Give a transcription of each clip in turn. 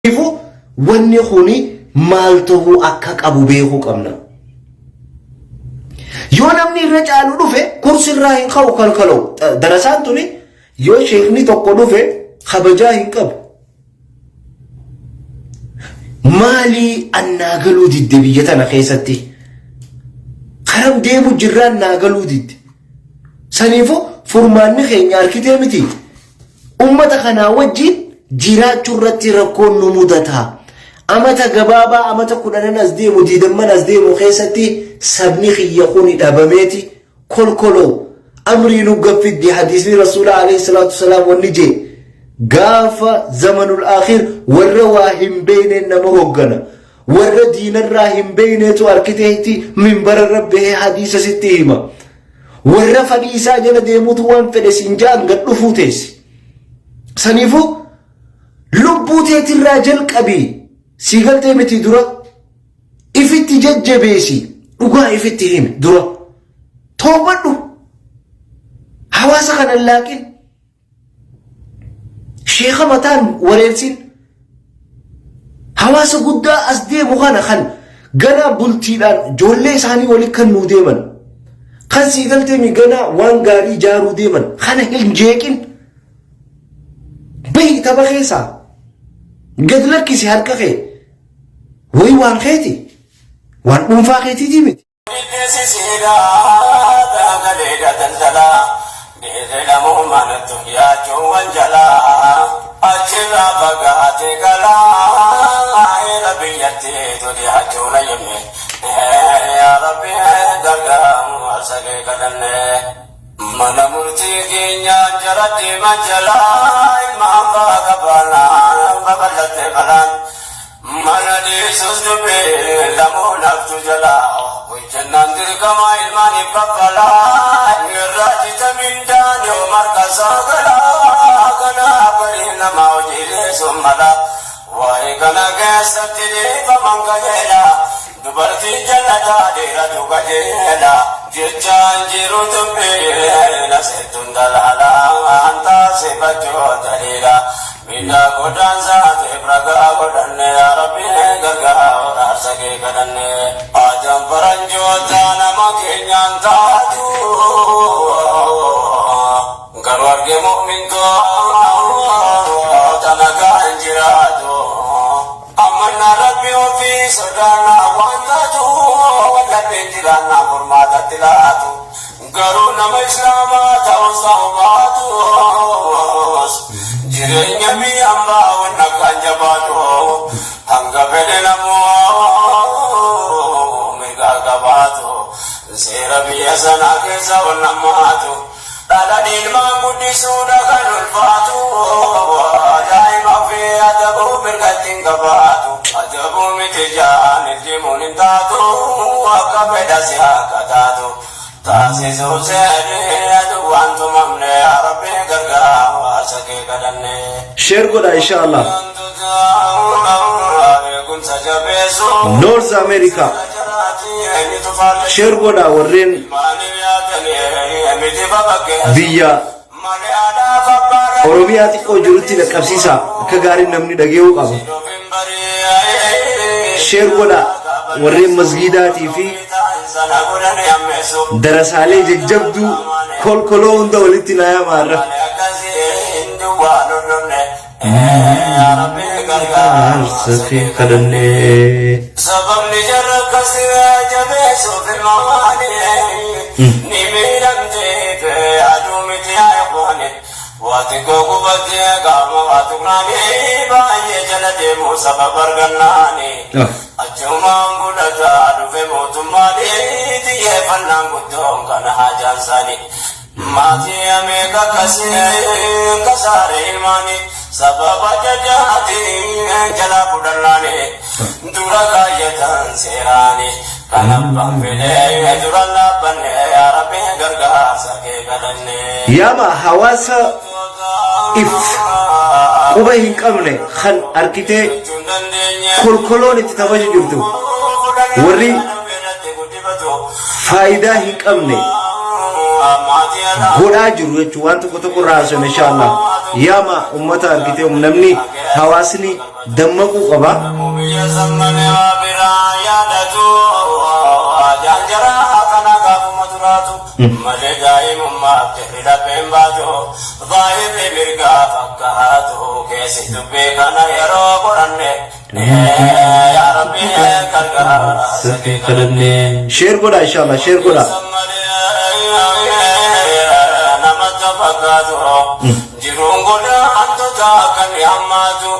Ifo wanni khuni maaltu akka qabu beeku qabna. Yoo namni irra caalu dhufe kursi irraa hin qabu kalkaloo darasaan tuni yoo sheekni tokko dhufe kabajaa hin qabu. Maali annaa galuu didde biyya tana keessatti karam deemu jirraan naa galuu didde. Saniifuu furmaanni keenya harkitee miti. Ummata kanaa wajjin jiraachuu irratti rakkoon nu mudata. Amata gabaabaa amata kudhanan as deemu diidamman as deemu keessatti sabni xiyya kuni dhabameeti kolkoloo amrii nu gaffiddi hadiisni rasuula alayhi salaatu wasalaam wanni jee gaafa zamanul aakhir warra waa hin beeyne nama hoggana warra diinarraa hin beeyneetu harkiteetti minbara rabbee hadiisa sitti hima warra fadhii isaa jala deemutu waan fedhe siin jaan gad dhufuu teessi. Saniifuu lubbuu teetirraa jalqabii sigaltee miti dura ifitti jajjabeesi dhugaa ifitti himi dura toobadhu hawaasa kana laaqin sheekha mataan wareersin hawaasa guddaa as deemu kana kan gana bultiidhaan ijoollee isaanii waliin kan nuu deeman kan sigaltee mi gana waan gaarii ijaaruu deeman kana hin jeeqin bahi tapha keessaa gad lakkisi harka kee way waan keeti waan dhuunfaa keetiiti miti. Mana murti keenya jarati majalaa ilmaan baga balaan babalate balaan mana deesus dubbe lamoo naftu jalaa wajjannaan dirqama ilmaani babalaa irraati tamindaan yoo marga saagalaa ganaa barii nama hojiilee sommala waa'ee kana keessatti deefaman gajeela dubartii jannataa dheeratu gajeela jechaan jiru tubbee naseetun dalaalaa antaa sifachoo daliila mindaa godhaan saateef ragaa godhanne yaa rabbi gargaara aarsa kee kadhanne ajaan faranjoota nama keenyaan taatu garuu argee mu'mintoo tanagaa hin jiraatu ammanna rabbi ofii sodaannaa waan taatu wallabeen jiraannaa furmaatatti laatu garuu nama islaamaa ta'us ta'u baatus jireenya mi'ambaa wanna kan jabaatu hanga fedhe namoo mirgaa qabaatu seera biyya sanaa keessa wanna maatu dhalaan ilmaan guddisuudha kan ulfaatu daa'ima fi adabuu mirgattiin qabaatu adabuu miti jaan iljimuun hin taatu akka fedha si akka taatu taasisuu seedhee aduu waan tumamne yaa rabbi gargaara aarsa kee kadhanne. Sheer godha inshallah. North America. Sheer godha warreen biyya Oromiyaa xiqqoo jirutti dhaqqabsiisa akka gaariin namni dhageessuu qabu. Sheer godha warreen masgiidaatii fi darasaalee jajjabduu kolkoloo hunda walitti naayamaarra. Aarsa kee kadhanne. Sababni jarra akkasii jabeessuuf ilmaani ni miidhamtee aduu miti ayyaane waati gogubatee qaama waatuqnaani baay'ee jala deemu sababa argannaani achumaan guddataa dhufe mootummaani xiyyeeffannaan guddoon kana haajaan isaanii maatii ameeka kasee kasaare ilmaani sababa jajaati jala fudhannaani dura kaayyatan seeraani kan abbaan fedhee dura laabbanne yaa rabbi gargaarsa kee kadhanne. Yaama hawaasa if quba hin qabne kan harkitee kolkoloon itti taphachaa jirtu warri faayidaa hin qabne godhaa jiru jechuudha waan tokko tokko raasuun inshallah yaama ummata argitee namni hawaasni dammaquu qaba. Share godhaa inshallah share godhaa. Jirungola antoja kan yamatu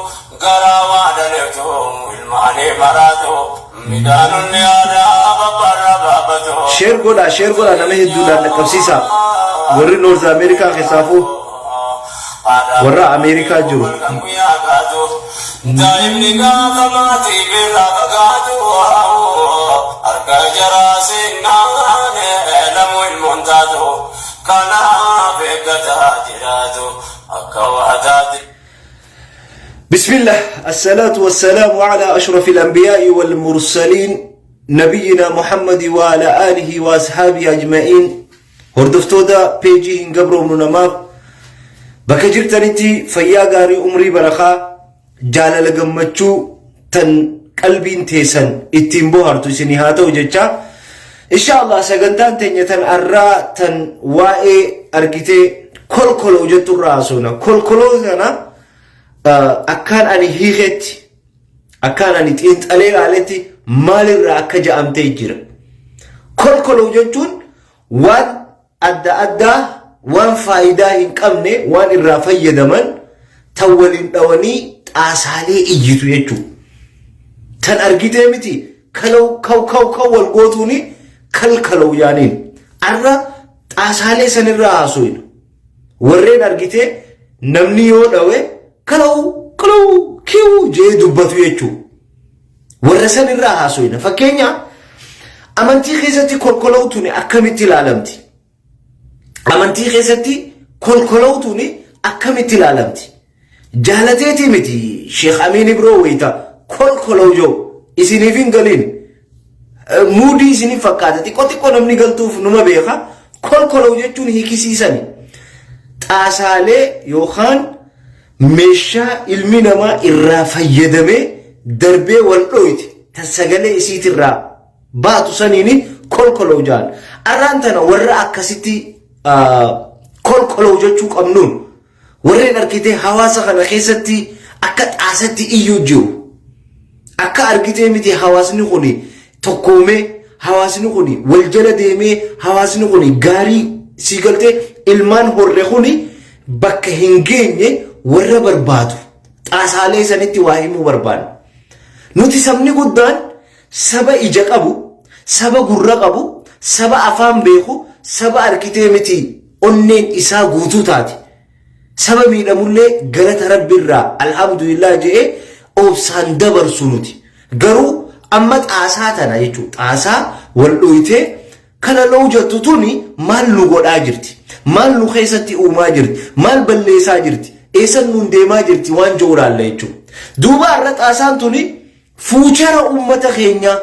garawa daleto ilmane marato midanun ada babara babato share godhaa nama hedduudhaan dhaqqabsiisa warri North America keessaafu warra America jiru daimni gaafamati bira gagaatu arka jarase nane lamu ilmontato kana begata jiratu akawatati. بسم الله الصلاة والسلام على أشرف الأنبياء والمرسلين نبينا محمد وعلى آله وأصحابه أجمعين هردفتو دا بيجي هنقبرو من نماف بكجر تنتي فيا غاري عمري برخا جالا لغمتشو تن قلبين تيسن اتنبو هرتو سنهاتو ججا إن شاء الله سيغنتان تنيتن أرى تن وائي أركتي كل كلو جتو راسونا كل كلو زنا akkaan ani hiiketti akkaan ani xiinxalee ilaaletti maalirraa akka ja'amtee jira. Kolkoloo jechuun waan adda addaa waan faayidaa hin qabne waan irraa fayyadaman tan waliin dhawanii xaasaalee iyyitu jechuudha. Tan argitee miti kaw wal gootuuni kalkaloo yaaniin arra xaasaalee sanirraa haasofna. Warreen argitee namni yoo dhawe kalau kiu je dubbatu jechuudha. Warra sanirraa haasofna. Fakkeenya amantii keessatti kolkolootuun akkamitti ilaalamti? Amantii keessatti kolkolootuun akkamitti ilaalamti? Jaalateeti miti Sheekh Amin Ibro wayita kolkoloo joo isiniif hin galin muudii isiniif fakkaata xiqqoo namni galtuuf numa beeka kolkoloo jechuun hiikisiisani xaasaalee yookaan meeshaa ilmi namaa irraa fayyadamee darbee wal dhoyti tan sagalee isiitirraa baatu saniini kolkoloo jaan arraan tana warra akkasitti kolkoloo jechuu qabnuun warreen argitee hawaasa kana keessatti akka xaasatti iyyuu jiru akka argitee miti hawaasni kuni tokkoomee hawaasni kuni wal jala deemee hawaasni kuni gaarii siigaltee ilmaan horre kuni bakka hin geenye warra barbaadu xaasaalee sanitti waa himuu barbaadu. Nuti sabni guddaan saba ija qabu, saba gurra qabu, saba afaan beeku, saba argitee miti onneen isaa guutuu taate. Saba miidhamullee galata rabbiirraa alhamdulillah jedhee obsaan dabarsu nuti. Garuu amma xaasaa tana jechuudha. Xaasaa wal dhoyitee kana loo jettu tuni maal nu godhaa jirti? Maal nu keessatti uumaa jirti? Maal balleessaa jirti? Eessan nuun deemaa jirti waan jooraalle jechuudha. Duuba irra xaasaan tuni fuuchara ummata keenyaa,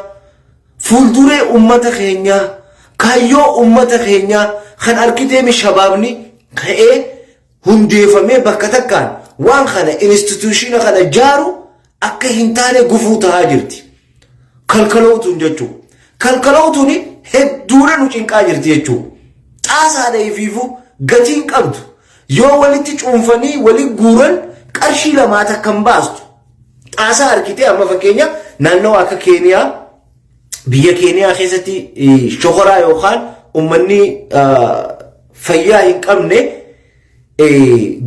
fuulduree ummata keenyaa, kaayyoo ummata keenyaa kan argitee shabaabni ka'ee hundeeffamee bakka takkaan waan kana instituutiina kana jaaru akka hin taane gufuu ta'aa jirti. Kalkalootuun jechuudha. Kalkalootuun hedduudha nu cinqaa jirti jechuudha. Xaasaadha ifiifuu gatiin qabdu. Yoo walitti cuunfanii walitti guuran qarshii lamaa takkan baastu. Xaasaa argitee amma fakkeenya naannoo akka Keeniyaa biyya Keeniyaa keessatti shokoraa yookaan ummanni fayyaa hin qabne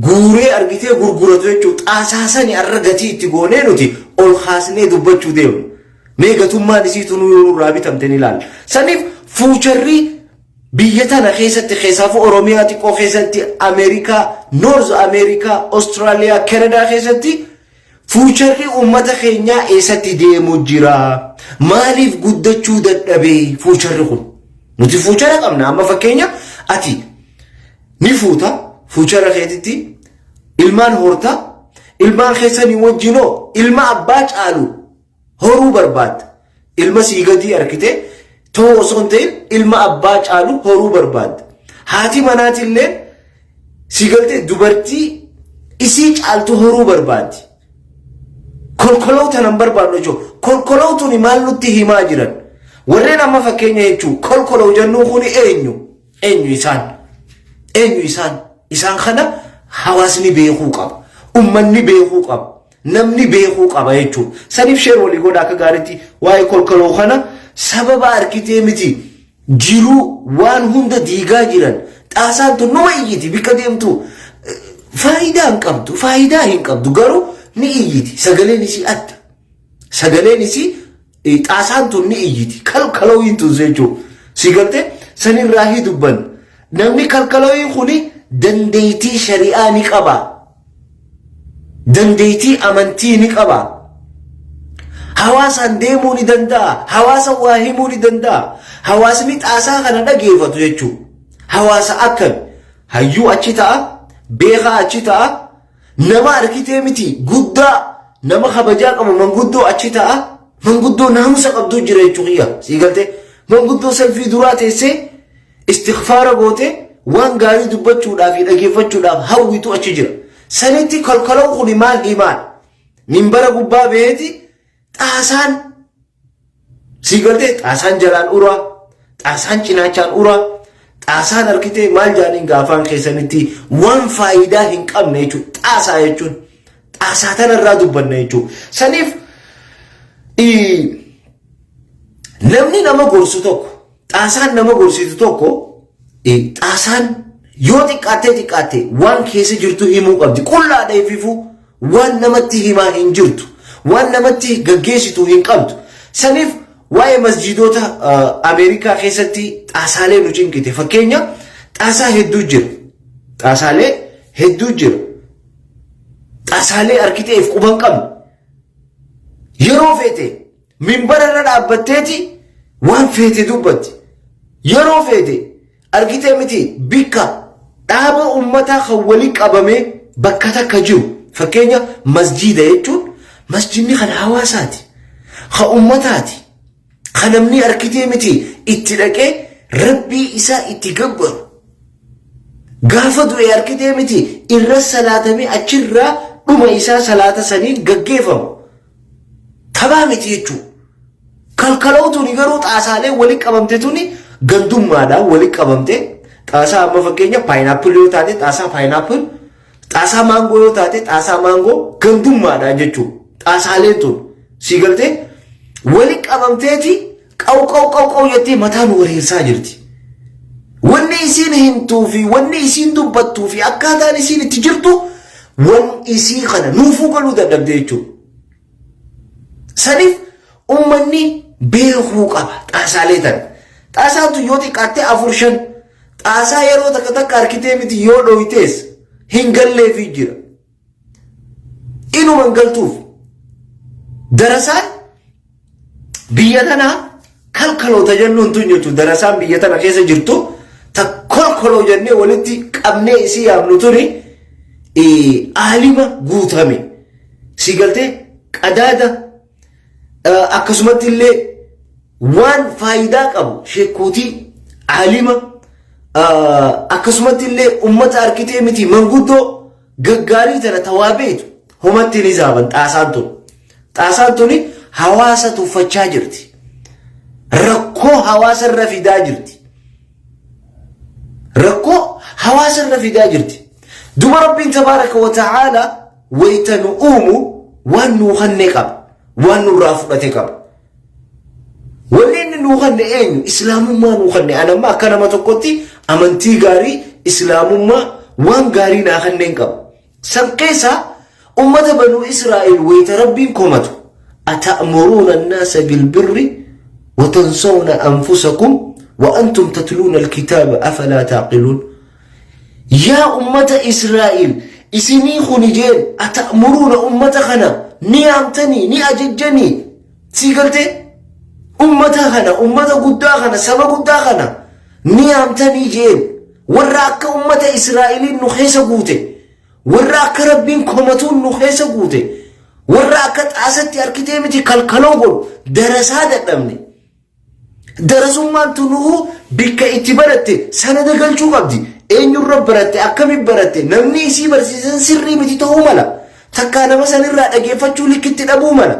guuree argitee gurguratu jechuudha. Xaasaa sani arra gatii itti goonee nuti ol kaasnee dubbachuu deemnu. Mee gatummaan isiitu nurraa bitamteen ilaalla. Saniif fuucharrii biyya tana keessatti keessaafu Oromiyaa xiqqoo keessatti Ameerikaa, Noorz Ameerikaa, Austraaliyaa, Kanadaa keessatti fuucharri ummata keenyaa eessatti deemu jira? Maaliif guddachuu dadhabee fuucharri kun? Nuti fuuchara qabna. Amma fakkeenya ati ni fuuta fuuchara keetitti ilmaan horta ilmaan keessanii wajjinoo ilma abbaa caalu horuu barbaadda. Ilma sii gadii argitee ta'uu osoo hin ta'in ilma abbaa caalu horuu barbaadda. haati manaatillee si galtee dubartii isii caaltu horuu barbaaddi. Kolkolootan barbaadnu jechuudha. Kolkolootuun maal nutti himaa jiran? Warreen amma fakkeenya jechuudha. Kolkoloo jennuu kun eenyu? Eenyu isaan? Eenyu isaan? Isaan kana hawaasni beekuu qaba. Ummanni beekuu qaba. Namni beekuu qaba jechuudha. Saniif sheer walii godha akka gaariitti waa'ee kolkoloo kana sababa arkitee miti jiruu waan hunda diigaa jiran xaasaan tun numa iyyiti bikka deemtu faayidaa hin qabdu. Faayidaa hin qabdu garuu ni iyyiti. Sagaleen isii adda. Sagaleen isii xaasaan tun ni iyyiti. Kalkaloo hin tun jechuudha. Si galtee sanirraa hii dubban. Namni kalkaloo kuni dandeettii shari'aa ni qaba. Dandeettii amantii ni qaba. Hawaasaan deemuu ni danda'a. Hawaasa waa himuu ni danda'a. Hawaasni xaasaa kana dhageeffatu jechuudha. Hawaasa akkam hayyuu achi ta'a, beekaa achi ta'a, nama arkitee miti guddaa nama kabajaa qabu manguddoo achi ta'a. Manguddoo naamusa qabdu jira jechuudha. Si galtee manguddoo salfii duraa teessee istighfaara gootee waan gaarii dubbachuudhaaf fi dhageeffachuudhaaf hawwitu achi jira. Sanitti kolkoloo kun maal himaan? Minbara gubbaa beeti xaasaan si galtee xaasaan jalaan uraa, xaasaan cinaachaan uraa, xaasaan arkitee maal jaaniin gaafaan keessanitti waan faayidaa hin qabne jechuudha. Xaasaa jechuun xaasaa tanarraa dubbanna jechuudha. Saniif namni nama gorsu tokko xaasaan nama gorsitu tokko xaasaan yoo xiqqaattee waan keessa jirtu himuu qabdi. Qullaadha ififu waan namatti himaa hin jirtu. Waan namatti gaggeessitu hin qabdu. Saniif waa'ee masjiidota Ameerikaa keessatti xaasaalee nu cinqite. Fakkeenya xaasaa hedduu jira. Xaasaalee hedduu jira. Xaasaalee arkiteef quban qabna. Yeroo feete minbara irra dhaabbatteeti waan feete dubbatti. Yeroo feete arkitee miti bikka dhaaba ummataa kan walii qabamee bakka takka jiru. Fakkeenya masjiida jechuun masjidni kan hawaasaati. Kan ummataati. Kan namni arkitee miti itti dhaqee rabbii isaa itti gabbaru. Gaafa du'e arkitee miti irra salaatamee achirraa dhuma isaa salaata saniin gaggeeffamu. Taphaa miti jechuudha. Kalkalootuun garuu xaasaalee walii qabamte tuni gandummaadhaan walii qabamte. Xaasaa amma fakkeenya paayinaappil yoo taate xaasaa paayinaappil. Xaasaa maangoo yoo taate xaasaa maangoo gandummaadhaan jechuudha. Xaasaaleen tun si galtee walii qabamteeti qaw jettee mataan wareersaa jirti. Wanni isiin himtuu fi wanni isiin dubbattuu fi akkaataan isiin itti jirtu wan isii kana nuufuu galuu dadhabde jechuudha. Saniif ummanni beekuu qaba xaasaalee tana. Xaasaatu yoo xiqqaattee 4-5 xaasaa yeroo takka arkitee miti yoo dhooytees hin galleefii jira. Inuman galtuuf darasaan biyya tanaa kalkaloota jennuun tun jechuudha. Darasaan biyya tana keessa jirtu ta kolkoloo jennee walitti qabnee isii yaamnu tuni aalima guutame. Si galtee qadaada akkasumatti illee waan faayidaa qabu sheekuutii aalima akkasumatti illee ummata arkitee miti manguddoo gaggaarii tana tawaa beetu homatti ni zaaban xaasaan tun. Xaasaan tuni hawaasa tuffachaa jirti. Rakkoo hawaasa irra fidaa jirti. Rakkoo hawaasa irra fidaa jirti. Duba Rabbiin tabaaraka wa ta'aala wayita nu uumu waan nuu hanne qaba. Waan nurraa fudhate qaba. Wanni inni nuu hanne eenyu? Islaamummaa nuu hanne. Anamma akka nama tokkotti amantii gaarii islaamummaa waan gaarii naa hanneen qaba. San keessaa ummata banuu Israa'el wayita Rabbiin komatu أتأمرون الناس بالبر وتنسون أنفسكم وأنتم تتلون الكتاب أفلا تعقلون. يا أمة إسرائيل إسني خنجين أتأمرون أمة خنا نيامتني نيأججني سيقلتي أمة خنا أمة قدا خنا سبا قدا خنا نيامتني جين وراك أمة إسرائيل نخيس قوتي وراك ربين كومتون نخيس قوتي وراك أساتي أركتي متي كالكالوغل درسات أمني darasummaan tunuu bikka itti baratte sanada galchuu qabdi. Eenyurra baratte akkamitti baratte namni isii barsiisan sirrii miti ta'uu mala. Takkaa nama sanirraa dhageeffachuu likkitti dhabuu mala.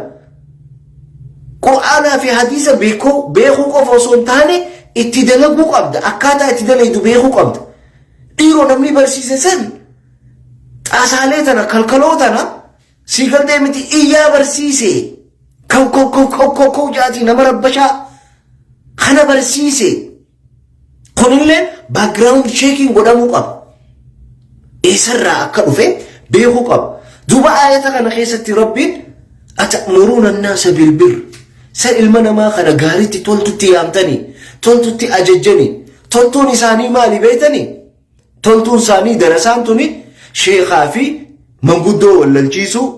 Qur'aanaa fi hadiisa beekuu qofa osoo hin taane itti dalaguu qabda. Akkaataa itti dalaydu beekuu qabda. Dhiiroo namni barsiise san xaasaalee tana kalkaloo tana sii galtee miti iyyaa barsiise. Kau jaatii nama rabbashaa kana barsiise. Kunillee background checking godhamuu qaba. Eessarraa akka dhufe beekuu qaba. Duuba aayata kana keessatti rabbiin atamuruna annaasa bilbir san ilma namaa kana gaariitti toltutti yaamtanii toltutti ajajjanii toltuun isaanii maali beektanii? Toltuun isaanii darasaan tuni sheekaa fi manguddoo wallolchiisuu,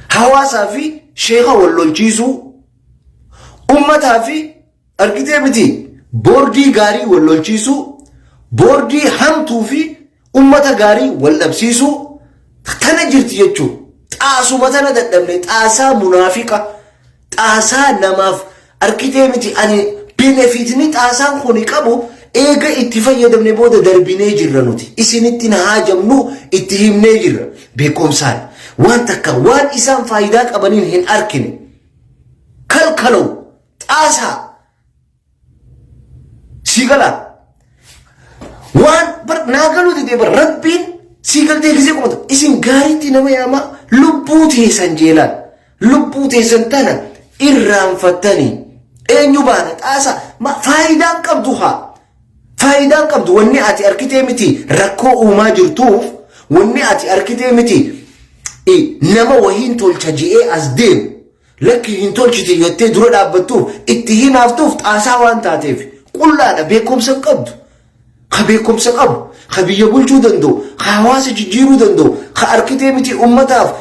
hawaasaa fi sheeka wallolchiisuu, ummataa fi argitee miti boordii gaarii wallolchiisuu, boordii hamtuu fi ummata gaarii wal dhabsiisuu tana jirti jechuun. Xaasuma tana dadhabne xaasaa munaafiqa xaasaa namaaf argitee miti ani benefitni xaasaan kuni qabu eega itti fayyadamne booda darbinee jirra nuti. Isinitti na haajamnu itti himnee jirra beekumsaan. Waan takka waan isaan faayidaa qabaniin hin arkine. Kalkaloo xaasaa sigala waan naagaluu didee bar rabbiin sigaltee gisee qomata isin gaariitti nama yaama lubbuu teessan jeelaan lubbuu teessan tana irraanfattanii eenyu baana xaasaa faayidaan qabdu haa faayidaan qabdu wanni ati arkitee miti rakkoo uumaa jirtuuf wanni ati arkitee miti nama wahiin tolcha ji'ee as deemu lakki hin tolchite jettee dura dhaabbattuuf itti hinaaftuuf xaasaa waan taateef qullaadha beekumsa qabdu. Ka beekumsa qabu, ka biyya bulchuu danda'u, ka hawaasa jijjiiruu danda'u, ka arkitee miti ummataaf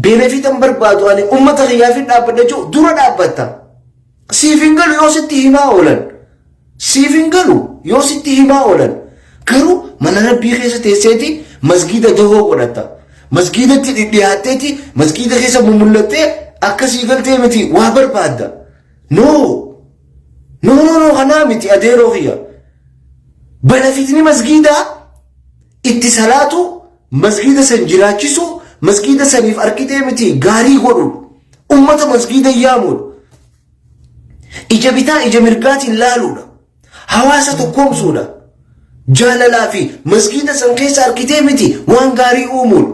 benefitan barbaadu ani ummata kiyyaafin dhaabbadha jiru dura dhaabbatta. Siif hin galu yoo sitti himaa oolan. Siif hin galu yoo sitti himaa oolan. Garuu mana rabbii keessa teesseeti masgiida dahoo godhatta. Masgiidatti dhidhiyaatteeti masgiida keessa mummullattee akkasii galtee miti waa barbaadda. No kanaa miti adeeroo kiyya. Benefitni masgiida itti salaatu masgiida san jiraachisu masgiida saniif arkitee miti gaarii godhu ummata masgiida yaamuudha. Ija bitaa ija mirgaatiin laaluudha. Hawaasa tokkoomsuudha. Jaalalaa fi masgiida san keessa arkitee miti waan gaarii uumuudha.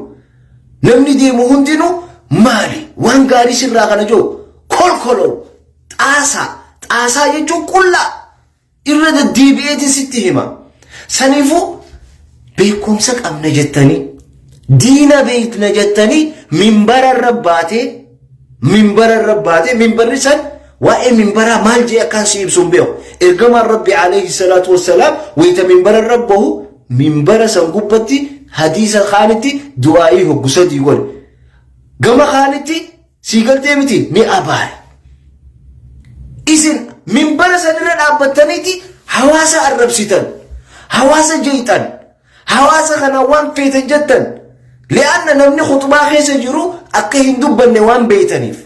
Namni deemu hundinuu maali waan gaarii sirraa kana jiru kolkoloo xaasaa jechuun qullaa. Irra deddeebi'eetiin sitti hima. Saniifuu beekumsa qabna jettanii diina beekna jettanii minbararra baatee minbarri san waa'ee minbaraa maal jee akkaan si ibsuun beeku. Ergamaan Rabbi alayhi salaatu wassalaam wayita minbararra bahu minbara san gubbatti hadiisa kaanitti du'aa'ii hoggusatii godhe. Gama kaanitti siigaltee miti ni abaare. Isin minbara sanirra dhaabbattaniiti hawaasa arrabsitan, hawaasa jeeqan, hawaasa kana waan feetan jettan. Li'aanna namni khutbaa keessa jiru akka hin dubbanne waan beeytaniif.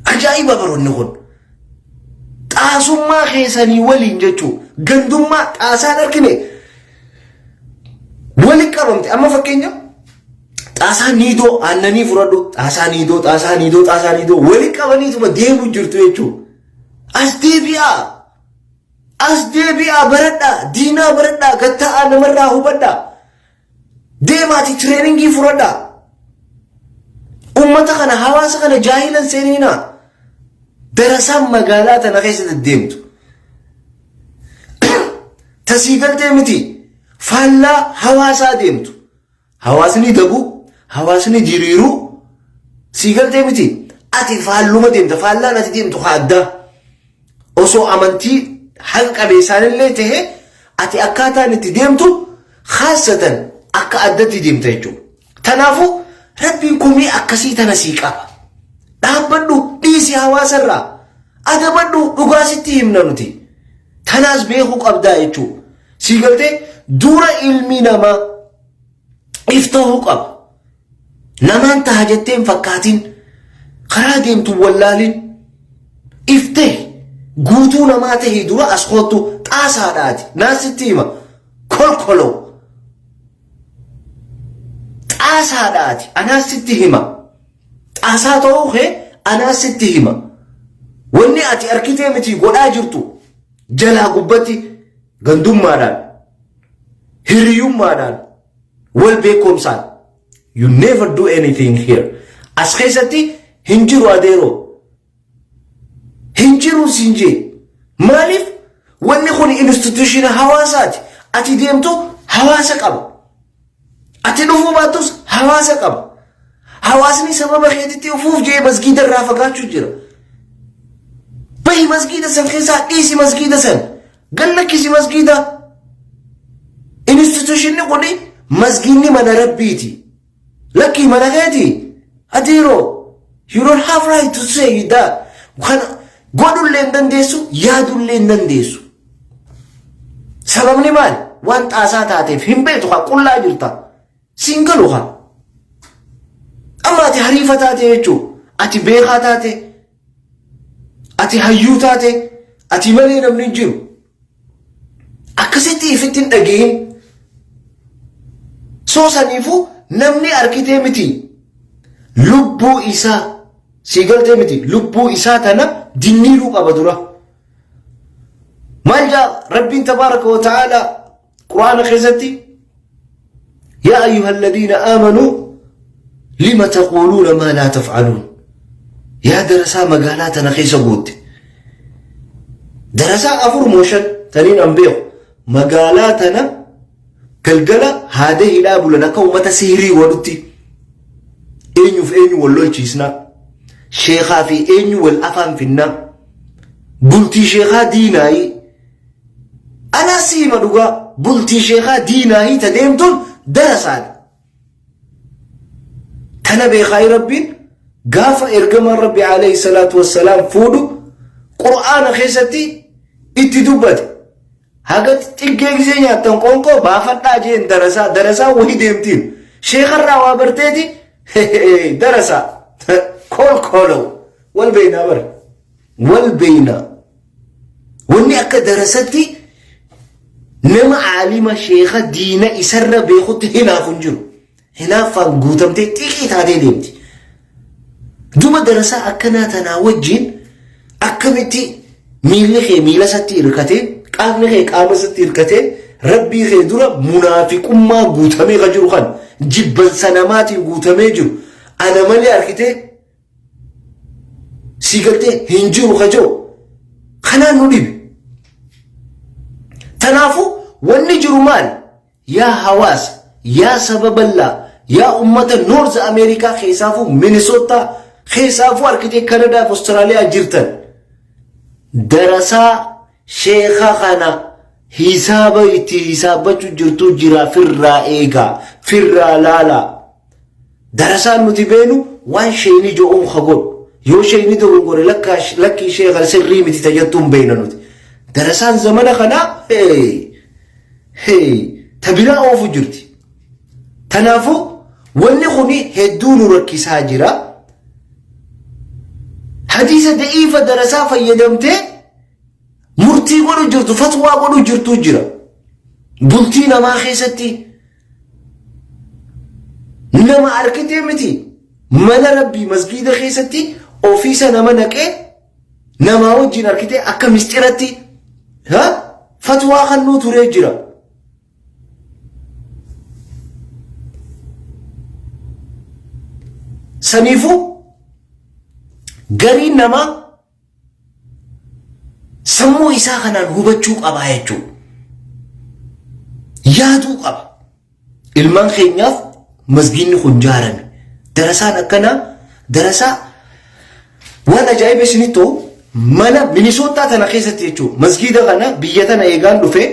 Ajaa'iba baroonni kun. Xaasummaa keessanii waliin jechuu gandummaa xaasaan argine waliin qabamte amma fakkeenya xaasaa niidoo aannanii fudhadhu xaasaa niidoo waliin qabaniituma deemu jirtu jechuudha. As deebi'aa baradhaa diinaa baradhaa gatta'aa namarraa hubadhaa deemaati tireeningii fudhadhaa ummata kana hawaasa kana jaahilan seeninaa darasaan magaalaa tana keessa deddeemtu tasii galtee miti faallaa hawaasaa deemtu hawaasni dabuu hawaasni diriiruu sii galtee miti ati faalluma deemta faallaan ati deemtu addaa osoo amantii haqa qabeessaanillee ta'e ati akkaataan itti deemtu khaasatan akka addatti deemta jechuudha. Kanaafuu rabbiin kumii akkasii tana sii qaba. Dhaabbadhu dhiisii hawaasarraa adabadhu dhugaa sitti himna nuti. Tanaas beekuu qabdaa jechuudha. Sii galtee dura ilmi namaa iftahuu qaba. Namaan taha jetteen fakkaatiin karaa deemtu wallaalin iftee guutuu namaa ta'e dura as kootu xaasaadhaati naasitti hima kolkoloo xaasaadhaati anaasitti hima xaasaa ta'uu kee anaasitti hima wanni ati arkitee miti godhaa jirtu jalaa gubbatti gandummaadhaan hiriyummaadhaan wal beekumsaan you never do anything here as keessatti hin jiru adeeroo hin jiru sinjee maaliif wanni kun institution hawaasaati ati deemtu hawaasa qaba ati dhufuu baattus hawaasa qaba hawaasni sababa keetitti ufuuf jee masgiida irraa fagaachuu jira bahi masgiida san keessaa dhiisi masgiida san gallakkisi masgiida institutionni kun masgiidni mana rabbiiti lakkii mana keeti adeeroo you don't have right to say that kana godhullee hin dandeessu yaadullee hin dandeessu sababni maal waan xaasaa taateef hin beektu haa qullaa jirta siin galu haa amma ati hariifa taate jechuu ati beekaa taate ati hayyuu taate ati malee namni hin jiru akkasitti ifitti hin dhageeyin soo saniifu namni arkitee miti lubbuu isaa sigaltee miti lubbuu isaa tana dinniiruu qaba dura maal jaa rabbiin tabaaraka wa ta'aala qur'aana keessatti yaa ayyuha alladhiina aamanuu lima taquuluuna maa laa taf'aluun yaa darasaa magaalaa tana keessa gootte darasaa afur mooshan taniin an beeku magaalaa tana galgala haadee hidhaa bulan akka ummata sihirii godhutti eenyuuf eenyu wal lolchiisnaa sheekaa fi eenyu wal afaan finnaa bultii sheekaa diinaayii anaa siima dhugaa bultii sheekaa diinaayii ta deemtuun darasaadha kana beekaa rabbiin gaafa ergamaan rabbi alayhi salaatu wassalaam fuudhu qur'aana keessatti itti dubbate haga xiqqee gisee nyaattan qoonqoo baafadhaa jeen darasaa wahii deemtiin sheekarraa waa barteeti darasaa kolkoloo wal beeynaa bara wal beeynaa wanni akka darasatti nama aalima sheeka diina isarra beekutti hinaafu hin jiru hinaaffaan guutamtee xiqqii taatee deemti duba darasaa akkanaa tanaa wajjiin akkamitti miilli kee miila satti hirkatee qaamni kee qaama satti hirkatee rabbii kee dura munaafiqummaa guutamee ka jiru kan jibbansa namaatiin guutamee jiru ana malee arkitee sigaltee hin jiru ka jiru kanaan nu dhibe tanaafu wanni jiru maal yaa hawaasa yaa sababallaa yaa ummata noorz ameerikaa keessaafu minisootaa keessaafu arkitee kanadaa fi Austraaliyaa jirtan darasaa sheeka kana hisaaba itti hisaabachuu jirtu jira firraa eegaa firraa laalaa darasaan nuti beenu waan sheeyni jo'uun hagoon yoo sheeyni dogongore lakkii sheeka sirrii miti tajattuun beena nuti darasaan zamana kanaa tabiraa oofu jirti tanaafu wanni kuni hedduu nu rakkisaa jira hadiisa da'iifa darasaa fayyadamtee murtii godhu jirtu fatwaa godhu jirtu jira bultii namaa keessatti nama arkitee miti mana rabbii masgiida keessatti ofiisa nama naqee namaa wajjin arkitee akka mistiratti fatwaa kannuu turee jira saniifu gariin namaa sammuu isaa kanaan hubachuu qaba jechuudha yaaduu qaba ilmaan keenyaaf masgiidni kun jaarame darasaan akkanaa darasaa waan ajaa'iba isinitti ta'u mana minisootaa tana keessatti jechuudha masgiida kana biyya tana eegaan dhufe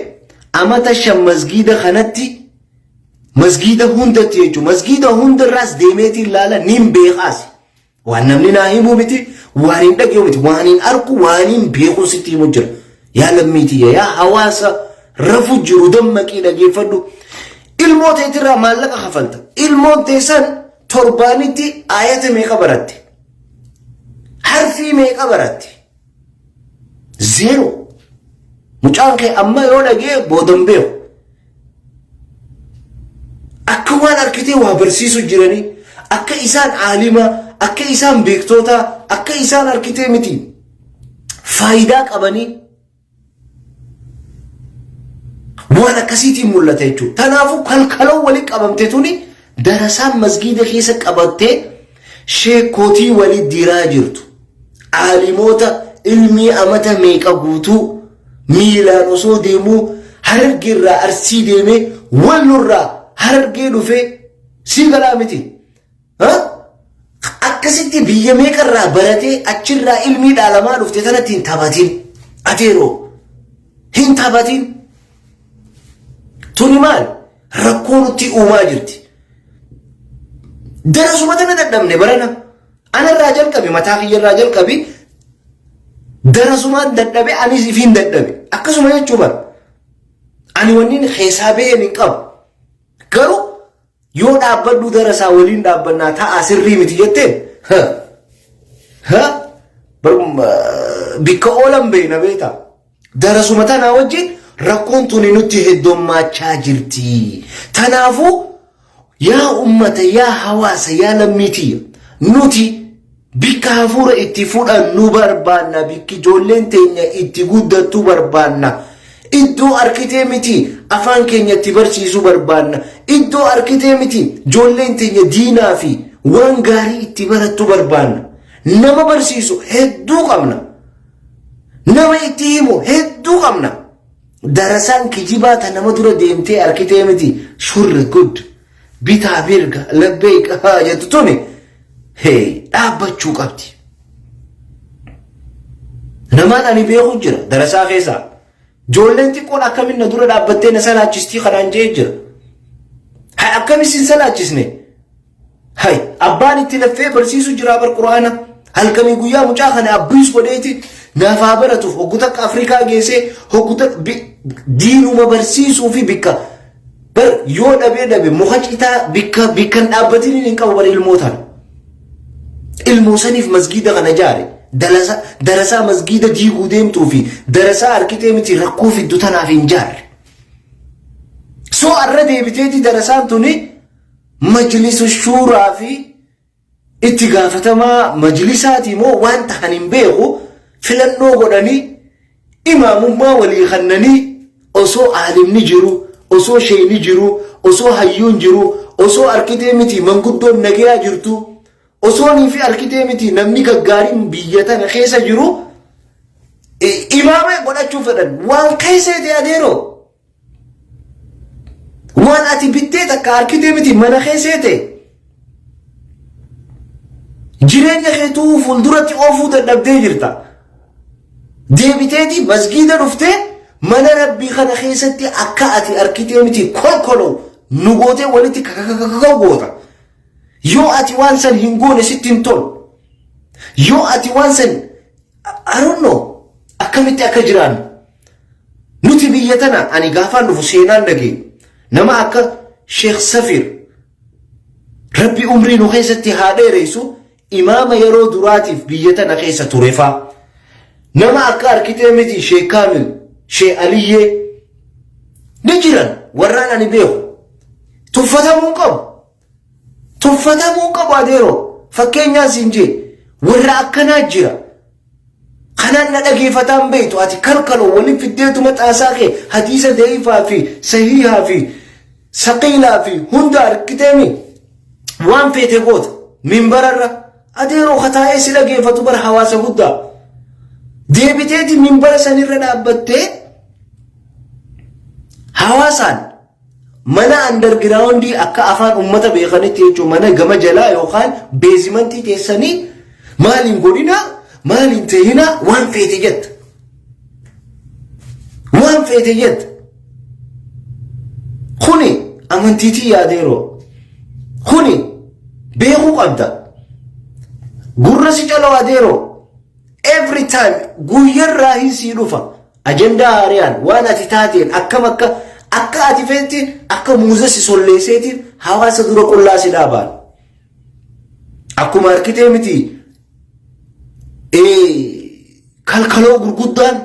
amata 5 masgiida kanatti masgiida hundatti jechuudha masgiida hundarraas deemeetii ilaala nin beekaas waan namni naa himuu miti waan hin dhaga'u miti waan hin arku waan hin beeku sitti himu jira yaa lammiitii yaa hawaasa rafu jiru dammaqii dhageeffadhu ilmoo teetirraa maallaqa kafalta ilmoon teessan torbaanitti ayata meeqa baratte harfii meeqa baratti? Zero. Mucaan kee amma yoo dhagee boodan beeku. Akka waan arkitee waa barsiisu jiranii, akka isaan aalima, akka isaan beektoota, akka isaan arkitee miti faayidaa qabanii waan akkasiitiin mul'ata jechuudha. Kanaafuu kalkaloo waliin qabamte tuni darasaan masgiida keessa qabattee sheekootii waliin diraa jirtu. Aalimoota ilmii amata meeqa guutuu miilaan osoo deemuu Harargeerraa Arsii deemee Wallorraa Harargee dhufee sii galaa miti. Akkasitti biyya meeqarraa baratee achirraa ilmii dhaalamaa dhufte tanatti hin taphatin. Ateeroo hin taphatin. Tuni maal? Rakkoo nutti uumaa jirti. Darasuma tana dadhabne barana. Anarraa jalqabe mataa kiyyarraa jalqabe darasumaan dadhabe anis ifiin dadhabe. Akkasuma jechuu bara. Ani wanniin keessaa ba'een hin qabu. Garuu yoo dhaabbadhu darasaa waliin dhaabbannaa ta'a sirrii miti jetteen bikka oolan beeyna beektaa. Darasuma tanaa wajjin rakkoon tuni nutti heddommaachaa jirti. Tanaafuu yaa ummata, yaa hawaasa, yaa lammiitii nuti bikka hafuura itti fudhannu barbaanna, bikki ijoolleen teenya itti guddattu barbaanna. Iddoo arkitee miti afaan keenya itti barsiisuu barbaanna. Iddoo arkitee miti ijoolleen teenya diinaa fi waan gaarii itti barattu barbaanna. Nama barsiisu hedduu qabna. Nama itti himu hedduu qabna. Darasaan kijibaa ta nama dura deemtee arkitee miti shurri gud bitaa birga labbeeqa jettu tuni dhaabbachuu qabdi. Namaan ani beeku jira darasaa keessaa. Ijoolleen xiqqoon akkamiin na dura dhaabbattee na salaachistii kanaan jee jira. Hay akkamis hin salaachisne? Hay abbaan itti laffee barsiisu jira bar Quraana. Halkanii guyyaa mucaa kana abbiis godheeti naafaa baratuuf hogguta akka Afrikaa geessee hogguta diinuma barsiisuu fi bikka bar yoo dhabe muka citaa bikka hin dhaabbatiin hin qabu bar ilmootaan. Ilmoo saniif masgiida kana jaare. Darasaa masgiida diiguu deemtuu fi darasaa arkitee miti rakkoo fiddu tanaaf hin jaarre. Soo arra deebiteeti darasaan tuni majlisu shuuraa fi itti gaafatamaa majlisaati moo waan ta'an hin beeku filannoo godhanii imaamummaa walii kannanii osoo aalimni jiru, osoo sheeyni jiru, osoo hayyuun jiru, osoo arkitee miti manguddoon nagayaa jirtu. Osoonii fi arkitee miti namni gaggaariin biyya tana keessa jiru imaama godhachuu fedhan waan keesseeti adeeroo. Waan ati bittee takka arkitee miti mana keesseete. Jireenya keetuu fuulduratti oofuu dadhabdee jirta. Deebiteeti masgiida dhuftee mana rabbii kana keessatti akka ati arkitee miti kolkoloo nu gootee walitti kakakakakau goota. Yoo ati waan san hin goone sitti hin tolu. Yoo ati waan san I don't know akkamitti akka jiraan. Nuti biyya tana ani gaafaan dhufu seenaan dhagee nama akka Sheekh Safir Rabbi umrii nu keessatti haa dheereessu imaama yeroo duraatiif biyya tana keessa tureefaa. Nama akka arkitee miti Sheekh Kaamil, Sheekh Aliyyee ni jiran warraan ani beeku. Tuffatamuu qabu. Tuffatamuu qabu adeeroo. Fakkeenyaan siin jee warra akkanaa jira. Kanaan na dhageeffataan beektu ati kalkaloo waliin fiddeetuma xaasaa kee hadiisa da'iifaa fi sahihaa fi saqiilaa fi hunda arkiteemi waan feete goota minbararra adeeroo kataa'ee si dhageeffatu bara hawaasa guddaa. Deebiteeti minbara sanirra dhaabbattee hawaasaan mana undergroundii akka afaan ummata beekanitti jechuun mana gama jalaa yookaan beezimantii teessanii maaliin godhinaa maaliin ta'inaa waan feete jetta. Waan feete jetta. Kuni amantiitii yaadeeroo. Kuni beekuu qabda. Gurra si caloo adeeroo. Every time guyyarraa hin sii dhufa. Ajendaa haariyaan waan ati taateen akkam akka ati feetiin akka muuza si solleesseetiin hawaasa dura qullaa si dhaabaan. Akkuma arkitee miti kalkaloo gurguddaan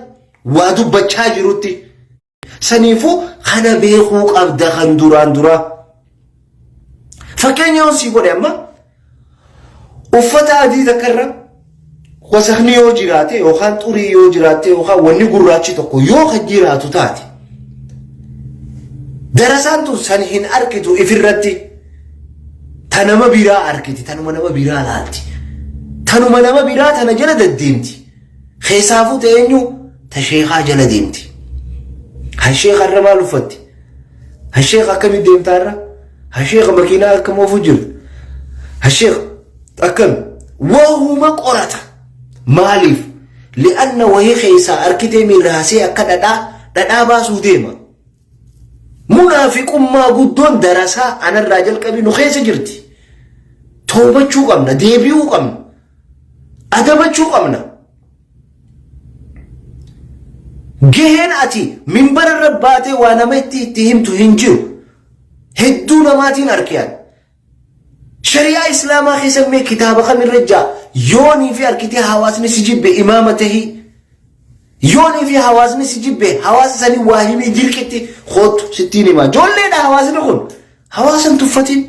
waa dubbachaa jirutti saniifuu kana beekuu qabda kan duraan dura fakkeenya hosii godhe amma uffata adii takkarra wasakni yoo jiraate yookaan xurii yoo jiraate yookaan wanni gurraachi tokko yoo kan jiraatu taate darasaan tun san hin arkitu ifirratti tanama biraa arkiti tanuma nama biraa laalti tanuma nama biraa tana jala deddeemti keessaafuu ta'eenyu ta sheekaa jala deemti hasheeka irra maal uffatti hasheeka akkamit deemtaarra hasheeka makiinaa akkam oofu jirtu hasheeka akkam waahuma qorata maaliif li'anna wahii keessaa arkitee miirraasee akka dhadhaa baasuu deema munaafiqummaa guddoon darasaa anarraa jalqabii nu keessa jirti toobachuu qabna deebi'uu qabna adabachuu qabna gaheen ati minbara irra baatee waa nama itti himtu hin jiru hedduu namaatiin arkiyaan shari'aa islaamaa keessa mee kitaaba kamirra jaa yoonii fi arkitee hawaasni si jibbe imaama tahii yoonii fi hawaasni si jibbe hawaasa sanii waa himii dirqitti khootu sittiin himaa joolleedha hawaasni kun hawaasan tuffatiin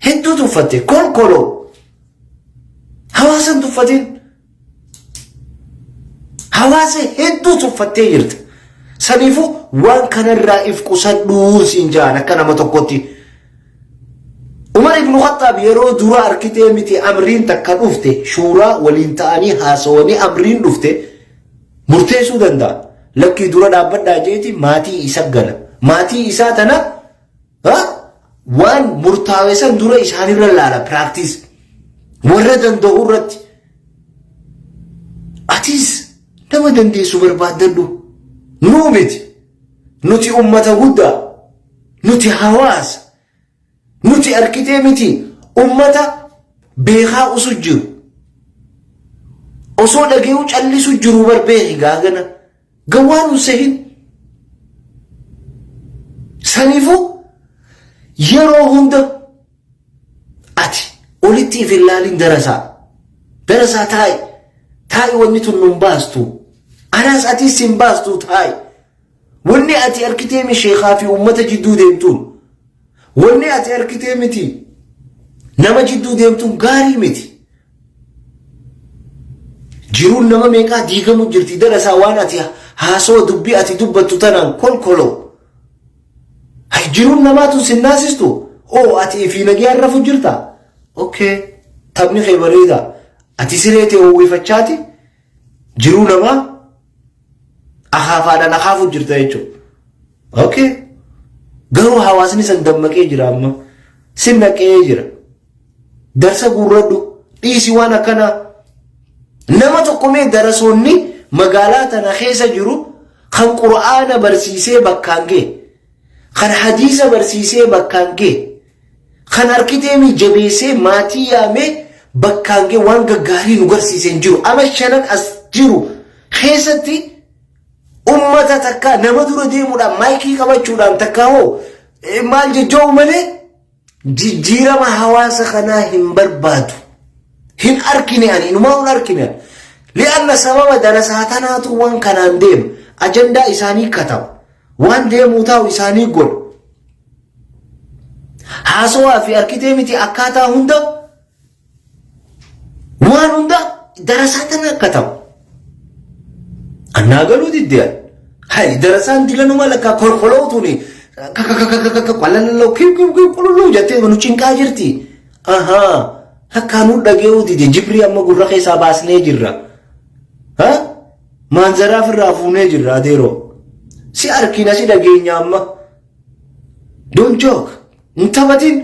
hedduu tuffatte kolkoloo hawaasan tuffatiin hawaasa hedduu tuffattee jirta saniifuu waan kanarraa if qusadhuu siin jaan akka nama tokkotti Umar ibn Khattab yeroo dura arkitee miti amriin takka dhufte shuuraa waliin ta'anii haasawanii amriin dhufte murteessuu danda'a lakkii dura dhaabbadhaa jeeti maatii isa gala maatii isaa tana waan murtaawee san dura isaanirra laala practice warra danda'u irratti atis nama dandeessu barbaadadhu nuu miti nuti ummata guddaa nuti hawaasa nuti arkitee miti ummata beekaa usu jiru osoo dhageewu callisu jiru barbeeki gaagana gawaan usehin saniifuu yeroo hunda ati olitti if ilaalin darasaa taa'i wanni tun nun baastu anaas atis hin baastu taa'i wanni ati arkitee mi sheekaa fi ummata jidduu deemtuun wanni ati arkitee miti nama jidduu deemtuun gaarii miti jiruun nama meeqaa diigamu jirti darasaa waan ati haasoo dubbii ati dubbattu tanaan kolkoloo hay jiruun namaatu sinnaasistu oo ati fi nagiyaa rafu jirta okay taphni kee bareeda ati sireete uwwifachaati jiruu namaa akaafaadhaan akaafu jirta jechuudha okay garuu hawaasni san dammaqee jira amma sinnaqee jira darsa gurradhu dhiisi waan akkanaa nama tokko mee darasoonni magaalaa tana keessa jiru kan qur'aana barsiisee bakkaan gee kan hadiisa barsiisee bakkaan gee kan arkitee mi jabeessee maatii yaamee bakkaan gee waan gaggaarii nu garsiisee jiru ama shanan as jiru keessatti ummata takka nama dura deemuudhaan maayikii qabachuudhaan takka hoo maal jechuu malee jijjiirama hawaasa kanaa hin barbaadu hin arkine ani inumaa hin arkine li'anna sababa darasaa tanaatu waan kanaan deemu ajandaa isaanii kataba waan deemuu taa'u isaanii godhu haasawaa fi arkitee miti akkaataa hunda waan hunda darasaa tana kataba annaa galuu diddeen hay darasaan dilanuma lakka kolkolootuuni qalaloo qululuu jettee nu cinqaa jirti ahaa hakkaanuu dhageewu dide jibrii amma gurra keessaa baasnee jirra maanzaraaf irraa fuunee jirra adeeroo si arkina si dhageenya amma don't joke hin taphatin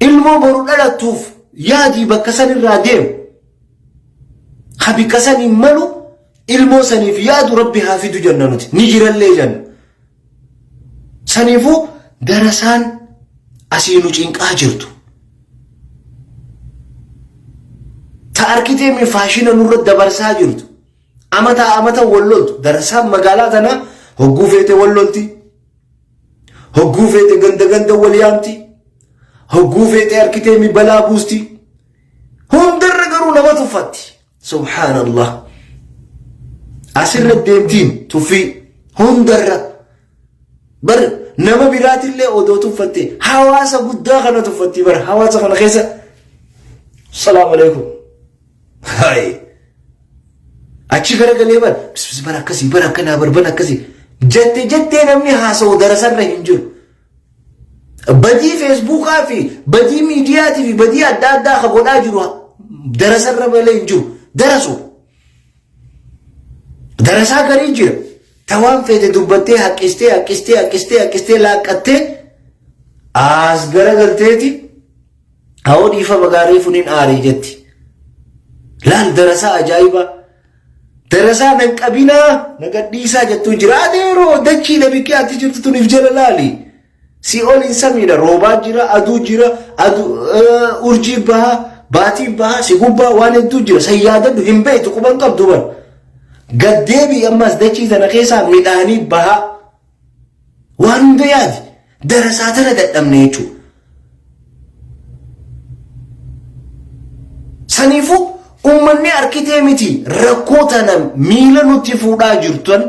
ilmoo boru dhalattuuf yaadii bakka san irraa deemu habikka san hin malu ilmoo saniif yaadu rabbi haafidu janna nuti ni jirallee janna saniifuu darasaan asii nu cinqaa jirtu ta arkitee mi faashina nurra dabarsaa jirtu amata walloltu darasaan magaalaa tana hogguu feete wallolti hogguu feete ganda wal yaamti hogguu feete arkitee mi balaa buusti hundarra garuu nama tuffatti subhaanallah asirra deemtiin tuffii hundarra bar nama biraatillee odoo tuffatte hawaasa guddaa kana tuffatti bar hawaasa kana keessa salaamu alaikum hay achi garagalee bar bar akkasii bar akkanaa bar ban akkasii jettee namni haasa'u darasarra hin jiru badii feesbuukaa fi badii miidiyaatii fi badii adda addaa ka godhaa jiru darasarra malee hin jiru darasaa garii jira tawaan fedhe dubbattee haqqistee laaqqattee as garagalteeti hawoo dhiifa bagaarii funiin aarii jetti laal darasaa ajaa'ibaa darasaa nan qabinaa nagadhiisaa jettuu jira adeeroo dachii nabikkee ati jirtu tuniif jala laali si ol hin samiidha roobaa jira aduu jira urjii bahaa baatii bahaa si gubbaa waan hedduu jira san yaadadhu hin beektu quban qabdu bar gaddeebii ammas dachii tana keessaa midhaanii bahaa waan hunda yaadi darasaa tana dadhabne jechuu saniifu ummanni arkitee miti rakkoo tana miila nutti fuudhaa jirtan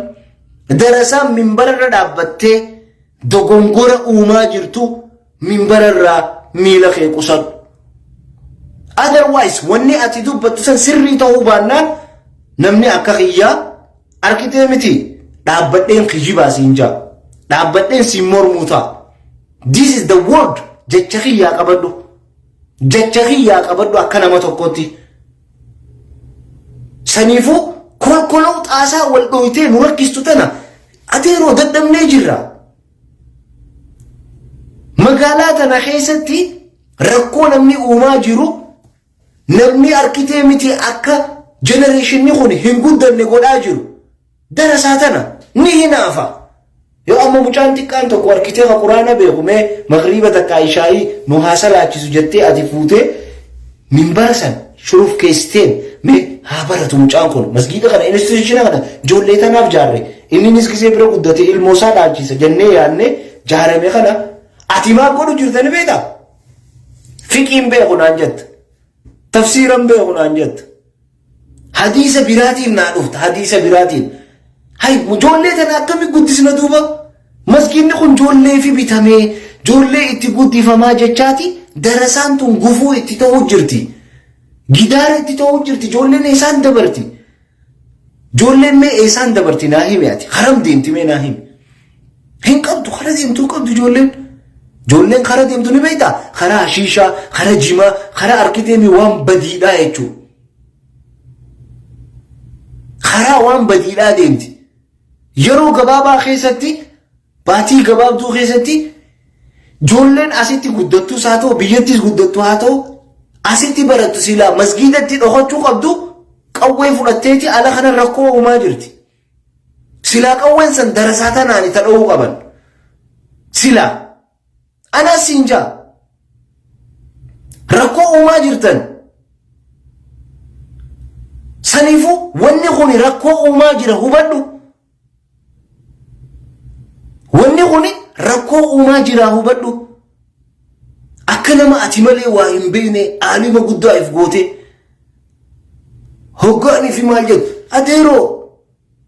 darasaan minbararra dhaabbattee dogongora uumaa jirtu minbararraa miila kee qusadhu otherwise wanni ati dubbattu san sirrii ta'uu baannaan namni akka kiyyaa arkitee miti dhaabbadheen kijibaa siin jaa dhaabbadheen siin mormuu ta'a this is the word jecha kiyyaa qabadhu akka nama tokkotti saniifu kolkoloo xaasaa wal dhoytee nu rakkistu tana adeeroo dadhabnee jirra magaalaa tana keessatti rakkoo namni uumaa jiru namni arkitee miti akka generationni kun hin guddanne godhaa jiru darasaa tana ni hinaafa yoo amma mucaan xiqqaan tokko arkitee ka quraana beekumee magriiba takka ishaayii nu haasalaachisu jettee ati fuutee minbara san shuruuf keessteen mee haa baratu mucaan kun masgiida kana instituutiona kana ijoollee tanaaf jaarre inninis gisee bira guddate ilmoosaa dhaalchisa jennee yaadne jaarame kana ati maal godhu jirtani beektaa fiqiin beeku naan jetta tafsiiran beeku naan jetta hadiisa biraatiin naa dhufta hadiisa biraatiin hay ijoollee tana akkami guddisna duuba masgiidni kun ijoollee fi bitamee ijoollee itti guddifamaa jechaati darasaan tun gufuu itti ta'uu jirti gidaara itti ta'uu jirti ijoolleen eessaan dabarti ijoolleen mee eessaan dabarti naa himi ati haram deemti mee naa himi hin qabdu kara deemtuu qabdu ijoolleen kara deemtu ni beektaa karaa hashiishaa karaa jimaa karaa arkiteemii waan badiidhaa jechuu karaa waan badiidhaa deemti yeroo gabaabaa keessatti baatii gabaabduu keessatti ijoolleen asitti guddattus haa ta'u biyyattis guddattu haa ta'u asitti barattu silaa masgiidatti dhokachuu qabdu qawwee fudhatteeti ala kana rakkoo uumaa jirti silaa qawween san darasaa tanaani ta'uu qaban silaa anas siin jaa rakkoo uumaa jirtan saniifu wanni kun rakkoo uumaa jira hubadhu wanni kun rakkoo uumaa jira hubadhu akka nama ati malee waa hin beekne aalima guddaa if goote hoggaanii fi maal jedhu adeeroo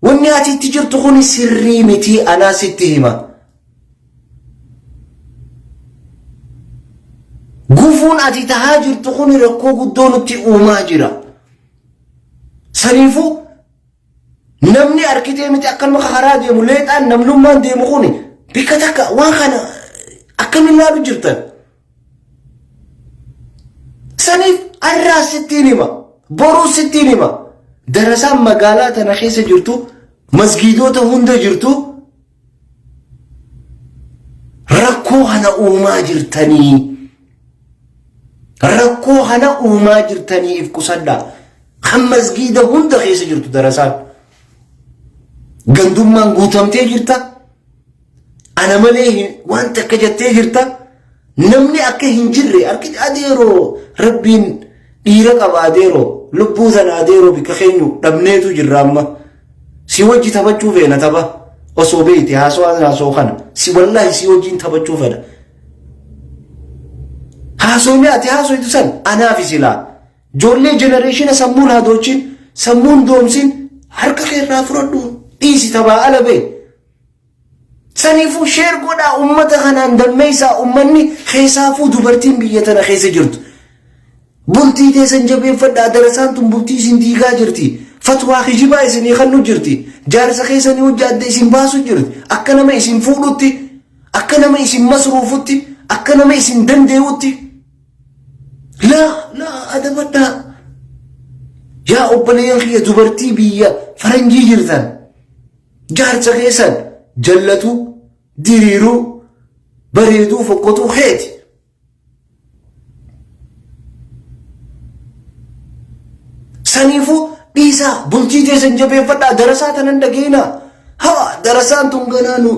wanni ati itti jirtu kun sirrii miti anaa sitti hima gufuun ati tahaa jirtu kun rakkoo guddoo nutti uumaa jira saniifu namni arkitee miti akkanuma karaa deemu leexaan namnummaan deemu kun bikka takka waan kana akkamiin laalu jirtan saniif arraa sittiin hima boruu sittiin hima darasaan magaalaa tana keessa jirtu masgiidota hunda jirtu rakkoo hana uumaa jirtanii rakkoo hana uumaa jirtanii if qusadhaa kan masgiida hunda keessa jirtu darasaan gandummaan guutamtee jirta ana malee waan takka jettee jirta namni akka hin jirre arkiti adeeroo rabbiin dhiira qaba adeeroo lubbuu sana adeeroo bika keenyu dhabneetu jirra amma si wajji taphachuu feena tapha osoo beekte haasoo kana si wallaahi si wajjiin taphachuu fedha haasoo ati haasoitu san anaafi silaa ijoollee jenereeshina sammuun haadoochiin sammuun doomsin harka keerraa fudhadhu dhiisi tabaa ala bee. Saniifuu sheer godhaa ummata kanaan dammeessaa ummanni keessaafuu dubartiin biyya tana keessa jirtu. Bultii teessan jabeeffadhaa darasaan tun bultii isin diigaa jirti. Fatwaa kijibaa isinii kannu jirti. Jaarsa keessanii hojjaadde isin baasu jirti. Akka nama isin fuudhutti, akka nama isin masruufutti, akka nama isin dandeewutti. Laa adabadhaa. Yaa obboleeyyan kiyya dubartii biyya faranjii jirtan. Jaarsa keessan jallatu, diriiruu, bareeduu, fokkotuu keeti. Saniifuu dhiisaa bultii teessan jabeeffadhaa darasaa tanan dhageena. Haa darasaan tun ganaanu